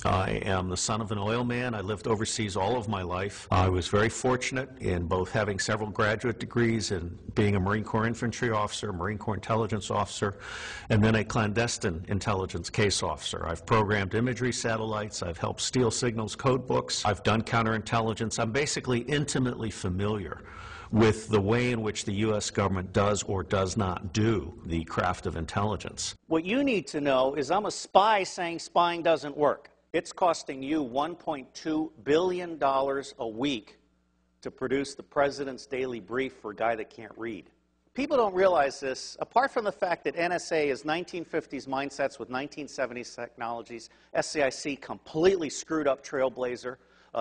I am the son of an oil man. I lived overseas all of my life. I was very fortunate in both having several graduate degrees and being a Marine Corps infantry officer, Marine Corps intelligence officer, and then a clandestine intelligence case officer. I've programmed imagery satellites. I've helped steal signals code books. I've done counterintelligence. I'm basically intimately familiar with the way in which the U.S. government does or does not do the craft of intelligence. What you need to know is I'm a spy saying spying doesn't work. It's costing you $1.2 billion a week to produce the president's daily brief for a guy that can't read. People don't realize this. Apart from the fact that NSA is 1950s mindsets with 1970s technologies, SCIC completely screwed up Trailblazer,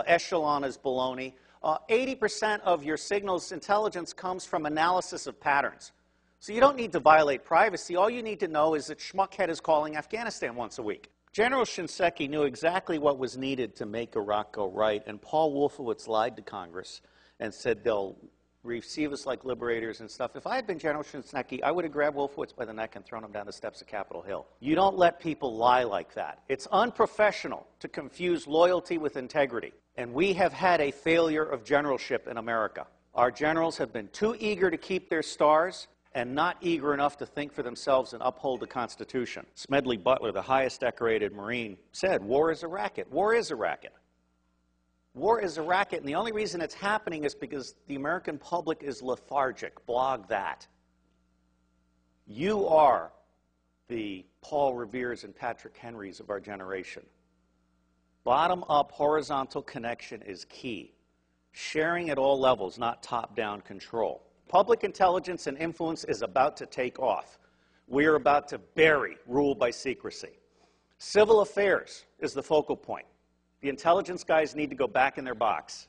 Echelon is baloney. 80% of your signals intelligence comes from analysis of patterns. So you don't need to violate privacy. All you need to know is that Schmuckhead is calling Afghanistan once a week. General Shinseki knew exactly what was needed to make Iraq go right, and Paul Wolfowitz lied to Congress and said they'll receive us like liberators and stuff. If I had been General Shinseki, I would have grabbed Wolfowitz by the neck and thrown him down the steps of Capitol Hill. You don't let people lie like that. It's unprofessional to confuse loyalty with integrity. And we have had a failure of generalship in America. Our generals have been too eager to keep their stars and not eager enough to think for themselves and uphold the Constitution. Smedley Butler, the highest decorated Marine, said, war is a racket. War is a racket. War is a racket, and the only reason it's happening is because the American public is lethargic. Blog that. You are the Paul Reveres and Patrick Henrys of our generation. Bottom-up horizontal connection is key. Sharing at all levels, not top-down control. Public intelligence and influence is about to take off. We are about to bury rule by secrecy. Civil affairs is the focal point. The intelligence guys need to go back in their box.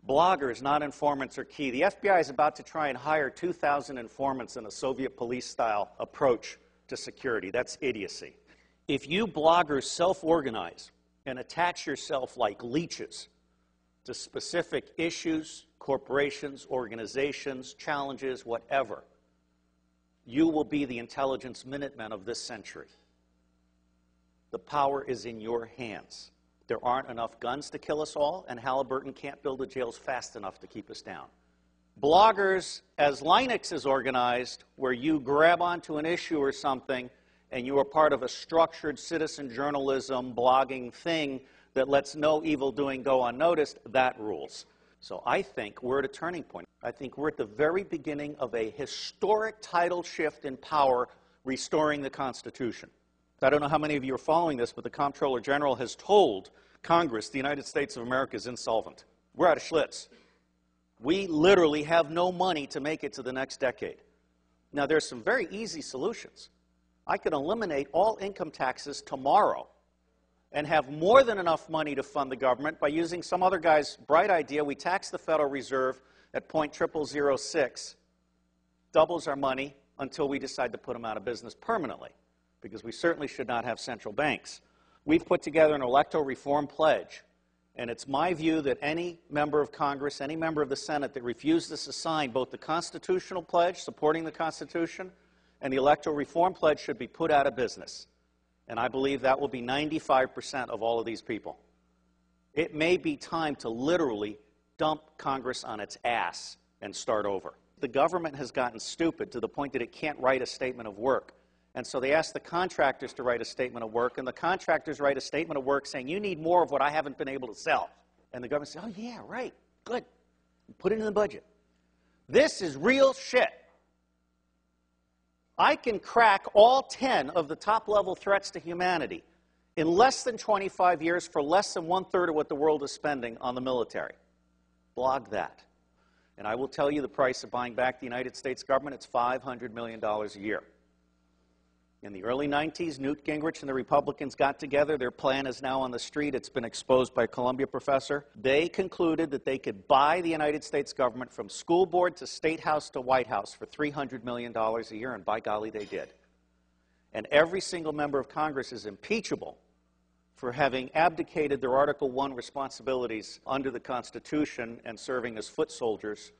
Bloggers, not informants, are key. The FBI is about to try and hire 2,000 informants in a Soviet police-style approach to security. That's idiocy. If you bloggers self-organize and attach yourself like leeches to specific issues, corporations, organizations, challenges, whatever, you will be the intelligence Minutemen of this century. The power is in your hands. There aren't enough guns to kill us all, and Halliburton can't build the jails fast enough to keep us down. Bloggers, as Linux is organized, where you grab onto an issue or something and you are part of a structured citizen journalism blogging thing that lets no evil doing go unnoticed, that rules. So I think we're at a turning point. I think we're at the very beginning of a historic tidal shift in power, restoring the Constitution. I don't know how many of you are following this, but the Comptroller General has told Congress the United States of America is insolvent. We're out of Schlitz. We literally have no money to make it to the next decade. Now, there's some very easy solutions. I could eliminate all income taxes tomorrow and have more than enough money to fund the government by using some other guy's bright idea. We tax the Federal Reserve at 0.0006, doubles our money until we decide to put them out of business permanently, because we certainly should not have central banks. We've put together an electoral reform pledge, and it's my view that any member of Congress, any member of the Senate that refuses to sign both the constitutional pledge supporting the Constitution and the electoral reform pledge should be put out of business. And I believe that will be 95% of all of these people. It may be time to literally dump Congress on its ass and start over. The government has gotten stupid to the point that it can't write a statement of work. And so they ask the contractors to write a statement of work, and the contractors write a statement of work saying, you need more of what I haven't been able to sell. And the government says, oh yeah, right, good. Put it in the budget. This is real shit. I can crack all 10 of the top-level threats to humanity in less than 25 years for less than 1/3 of what the world is spending on the military. Blog that. And I will tell you the price of buying back the United States government. It's $500 million a year. In the early 90s, Newt Gingrich and the Republicans got together. Their plan is now on the street. It's been exposed by a Columbia professor. They concluded that they could buy the United States government from school board to State House to White House for $300 million a year, and by golly, they did. And every single member of Congress is impeachable for having abdicated their Article I responsibilities under the Constitution and serving as foot soldiers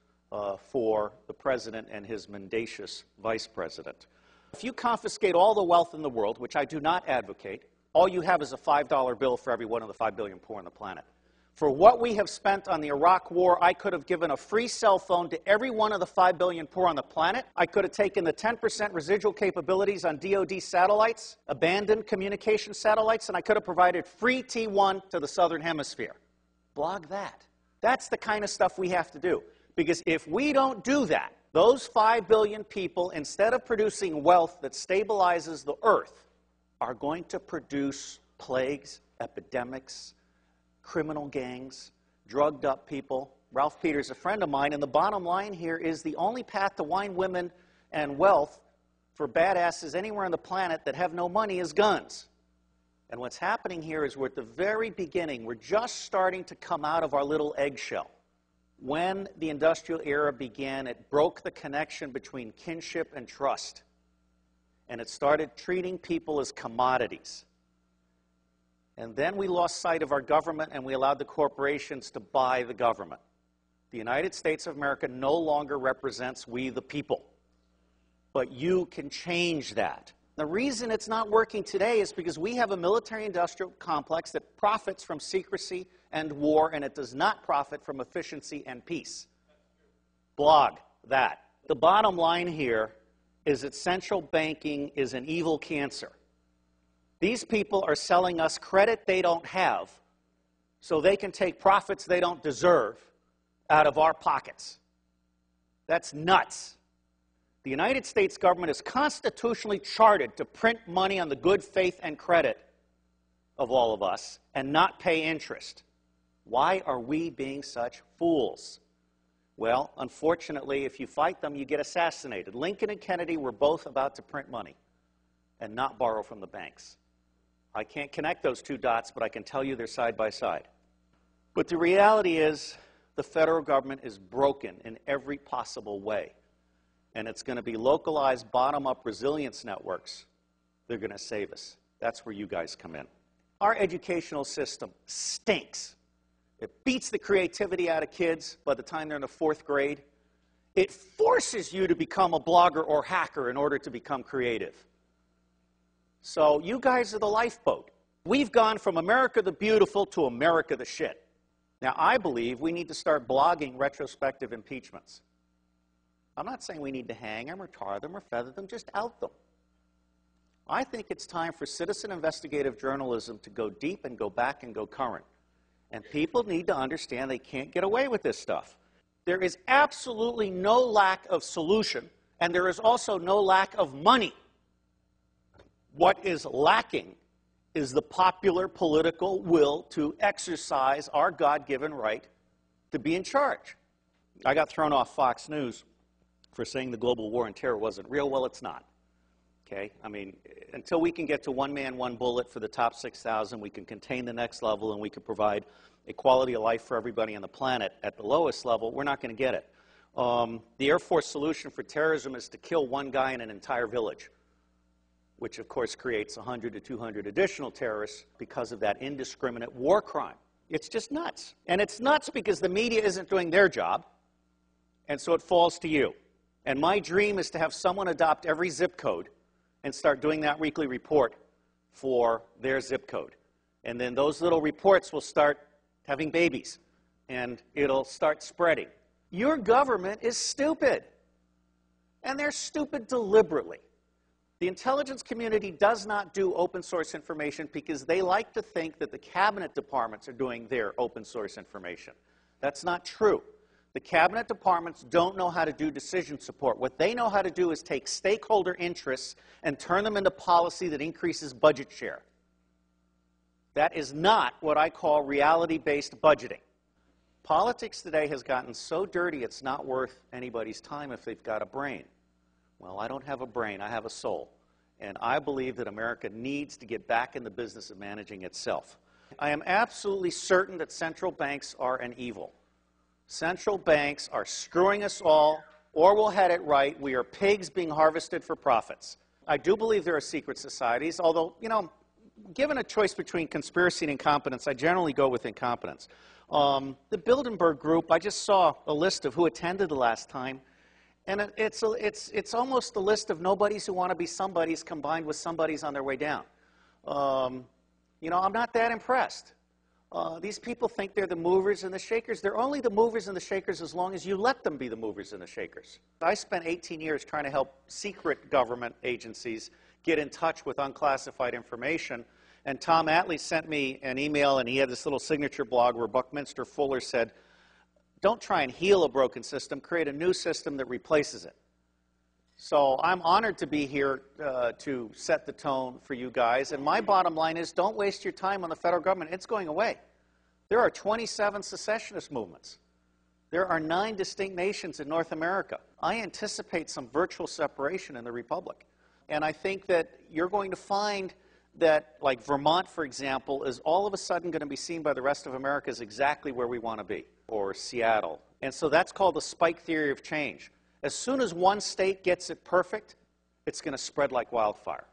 for the president and his mendacious vice president. If you confiscate all the wealth in the world, which I do not advocate, all you have is a $5 bill for every one of the 5 billion poor on the planet. For what we have spent on the Iraq War, I could have given a free cell phone to every one of the 5 billion poor on the planet. I could have taken the 10% residual capabilities on DoD satellites, abandoned communication satellites, and I could have provided free T1 to the Southern Hemisphere. Blog that. That's the kind of stuff we have to do. Because if we don't do that, those 5 billion people, instead of producing wealth that stabilizes the earth, are going to produce plagues, epidemics, criminal gangs, drugged up people. Ralph Peter's a friend of mine, and the bottom line here is the only path to wine, women, and wealth for badasses anywhere on the planet that have no money is guns. And what's happening here is we're at the very beginning. We're just starting to come out of our little eggshell. When the industrial era began, it broke the connection between kinship and trust. And it started treating people as commodities. And then we lost sight of our government and we allowed the corporations to buy the government. The United States of America no longer represents we the people. But you can change that. The reason it's not working today is because we have a military-industrial complex that profits from secrecy and war, and it does not profit from efficiency and peace. Blog that. The bottom line here is that central banking is an evil cancer. These people are selling us credit they don't have so they can take profits they don't deserve out of our pockets. That's nuts. The United States government is constitutionally chartered to print money on the good faith and credit of all of us and not pay interest. Why are we being such fools? Well, unfortunately, if you fight them, you get assassinated. Lincoln and Kennedy were both about to print money and not borrow from the banks. I can't connect those two dots, but I can tell you they're side by side. But the reality is the federal government is broken in every possible way. And it's going to be localized, bottom-up resilience networks. They're going to save us. That's where you guys come in. Our educational system stinks. It beats the creativity out of kids by the time they're in the 4th grade. It forces you to become a blogger or hacker in order to become creative. So you guys are the lifeboat. We've gone from America the Beautiful to America the Shit. Now, I believe we need to start blogging retrospective impeachments. I'm not saying we need to hang them or tar them or feather them, just out them. I think it's time for citizen investigative journalism to go deep and go back and go current. And people need to understand they can't get away with this stuff. There is absolutely no lack of solution, and there is also no lack of money. What is lacking is the popular political will to exercise our God-given right to be in charge. I got thrown off Fox News for saying the global war on terror wasn't real. Well, it's not. Okay? I mean, until we can get to one man, one bullet for the top 6,000, we can contain the next level, and we can provide a quality of life for everybody on the planet at the lowest level, we're not going to get it. The Air Force solution for terrorism is to kill one guy in an entire village, which of course creates 100 to 200 additional terrorists because of that indiscriminate war crime. It's just nuts. And it's nuts because the media isn't doing their job, and so it falls to you. And my dream is to have someone adopt every zip code and start doing that weekly report for their zip code. And then those little reports will start having babies, and it'll start spreading. Your government is stupid, and they're stupid deliberately. The intelligence community does not do open source information because they like to think that the cabinet departments are doing their open source information. That's not true. The cabinet departments don't know how to do decision support. What they know how to do is take stakeholder interests and turn them into policy that increases budget share. That is not what I call reality-based budgeting. Politics today has gotten so dirty it's not worth anybody's time if they've got a brain. Well, I don't have a brain, I have a soul. And I believe that America needs to get back in the business of managing itself. I am absolutely certain that central banks are an evil. Central banks are screwing us all, or we'll have it right. We are pigs being harvested for profits. I do believe there are secret societies, although, you know, given a choice between conspiracy and incompetence, I generally go with incompetence. The Bilderberg Group, I just saw a list of who attended the last time, and it's almost a list of nobodies who want to be somebodies combined with somebodies on their way down. You know, I'm not that impressed. These people think they're the movers and the shakers. They're only the movers and the shakers as long as you let them be the movers and the shakers. I spent 18 years trying to help secret government agencies get in touch with unclassified information. And Tom Atlee sent me an email, and he had this little signature blog where Buckminster Fuller said, don't try and heal a broken system, create a new system that replaces it. So I'm honored to be here to set the tone for you guys. And my bottom line is, don't waste your time on the federal government. It's going away. There are 27 secessionist movements. There are 9 distinct nations in North America. I anticipate some virtual separation in the Republic. And I think that you're going to find that, like Vermont, for example, is all of a sudden going to be seen by the rest of America as exactly where we want to be, or Seattle. And so that's called the spike theory of change. As soon as one state gets it perfect, it's going to spread like wildfire.